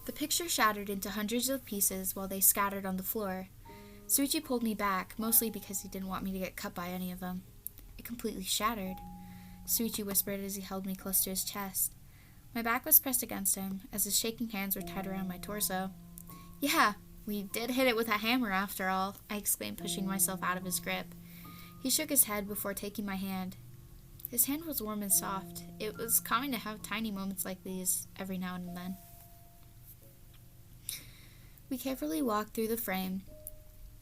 The picture shattered into hundreds of pieces while they scattered on the floor. Shuichi pulled me back, mostly because he didn't want me to get cut by any of them. It completely shattered, Shuichi whispered as he held me close to his chest. My back was pressed against him, as his shaking hands were tied around my torso. Yeah, we did hit it with a hammer after all, I exclaimed, pushing myself out of his grip. He shook his head before taking my hand. His hand was warm and soft. It was calming to have tiny moments like these every now and then. We carefully walked through the frame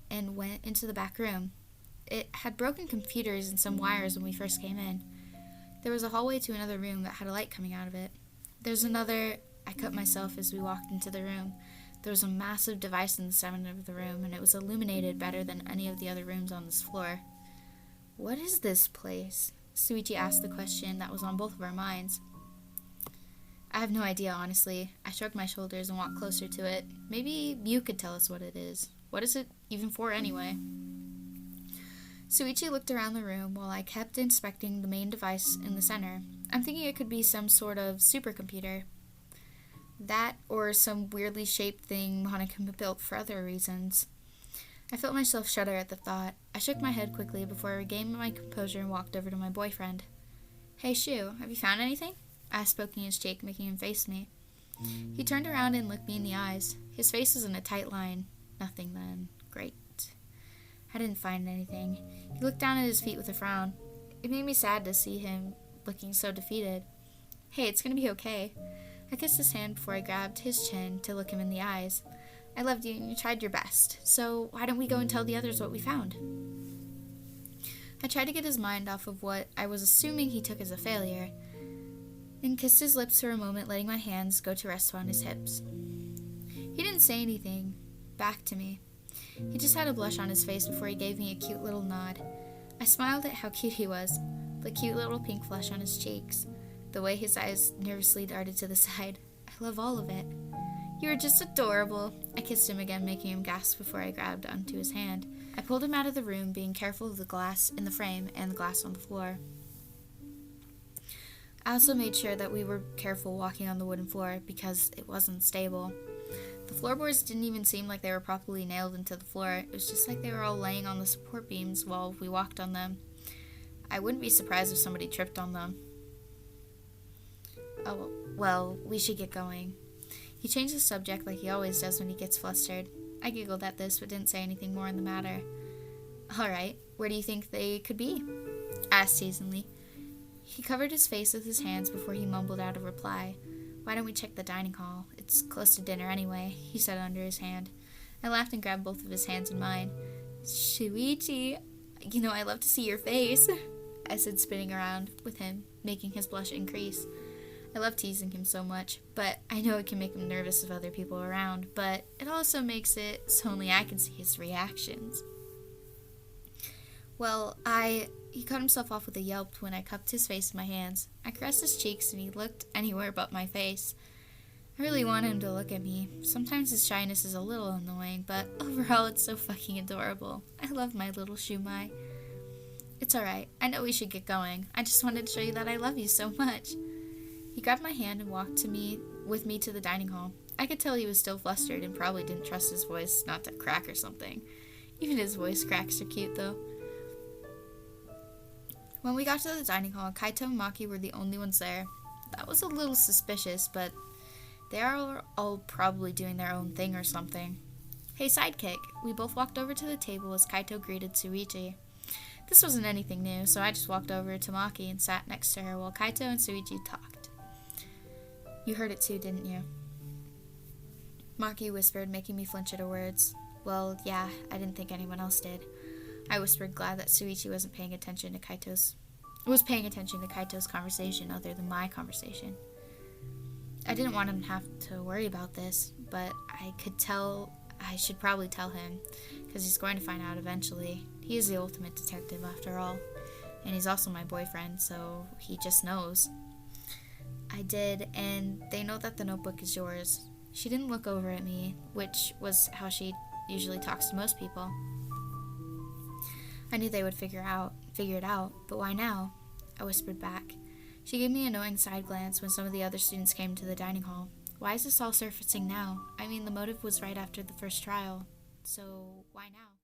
and went into the back room. It had broken computers and some wires when we first came in. There was a hallway to another room that had a light coming out of it. There's another... I cut myself as we walked into the room. There was a massive device in the center of the room, and it was illuminated better than any of the other rooms on this floor. What is this place? Shuichi asked the question that was on both of our minds. I have no idea, honestly. I shrugged my shoulders and walked closer to it. Maybe you could tell us what it is. What is it even for, anyway? Shuichi looked around the room while I kept inspecting the main device in the center. I'm thinking it could be some sort of supercomputer. That, or some weirdly shaped thing Monica built for other reasons. I felt myself shudder at the thought. I shook my head quickly before I regained my composure and walked over to my boyfriend. Hey, Shu, have you found anything? I asked, poking his cheek, making him face me. He turned around and looked me in the eyes. His face was in a tight line. Nothing, then. Great. I didn't find anything. He looked down at his feet with a frown. It made me sad to see him looking so defeated. Hey, it's gonna be okay. I kissed his hand before I grabbed his chin to look him in the eyes. I loved you and you tried your best, so why don't we go and tell the others what we found? I tried to get his mind off of what I was assuming he took as a failure, and kissed his lips for a moment, letting my hands go to rest on his hips. He didn't say anything back to me. He just had a blush on his face before he gave me a cute little nod. I smiled at how cute he was, the cute little pink flush on his cheeks, the way his eyes nervously darted to the side. I love all of it. You are just adorable. I kissed him again, making him gasp before I grabbed onto his hand. I pulled him out of the room, being careful of the glass in the frame and the glass on the floor. I also made sure that we were careful walking on the wooden floor because it wasn't stable. The floorboards didn't even seem like they were properly nailed into the floor. It was just like they were all laying on the support beams while we walked on them. I wouldn't be surprised if somebody tripped on them. Oh, well, we should get going. He changed the subject like he always does when he gets flustered. I giggled at this but didn't say anything more on the matter. Alright, where do you think they could be? Asked teasingly. He covered his face with his hands before he mumbled out a reply. Why don't we check the dining hall? It's close to dinner anyway, he said under his hand. I laughed and grabbed both of his hands in mine. Shuichi, I love to see your face, I said, spinning around with him, making his blush increase. I love teasing him so much, but I know it can make him nervous of other people around, but it also makes it so only I can see his reactions. Well, he cut himself off with a yelp when I cupped his face in my hands. I caressed his cheeks and he looked anywhere but my face. I really want him to look at me. Sometimes his shyness is a little annoying, but overall it's so fucking adorable. I love my little Shumai. It's alright. I know we should get going. I just wanted to show you that I love you so much. He grabbed my hand and walked with me to the dining hall. I could tell he was still flustered and probably didn't trust his voice not to crack or something. Even his voice cracks are cute, though. When we got to the dining hall, Kaito and Maki were the only ones there. That was a little suspicious, but they are all probably doing their own thing or something. Hey, sidekick! We both walked over to the table as Kaito greeted Shuichi. This wasn't anything new, so I just walked over to Maki and sat next to her while Kaito and Shuichi talked. You heard it too, didn't you? Maki whispered, making me flinch at her words. Well, yeah, I didn't think anyone else did. I whispered, glad that Shuichi was paying attention to Kaito's conversation other than my conversation. I didn't want him to have to worry about this, but I should probably tell him, because he's going to find out eventually. He is the ultimate detective after all, and he's also my boyfriend, so he just knows. I did, and they know that the notebook is yours. She didn't look over at me, which was how she usually talks to most people. I knew they would figure it out, but why now? I whispered back. She gave me a knowing side glance when some of the other students came to the dining hall. Why is this all surfacing now? I mean, the motive was right after the first trial, so why now?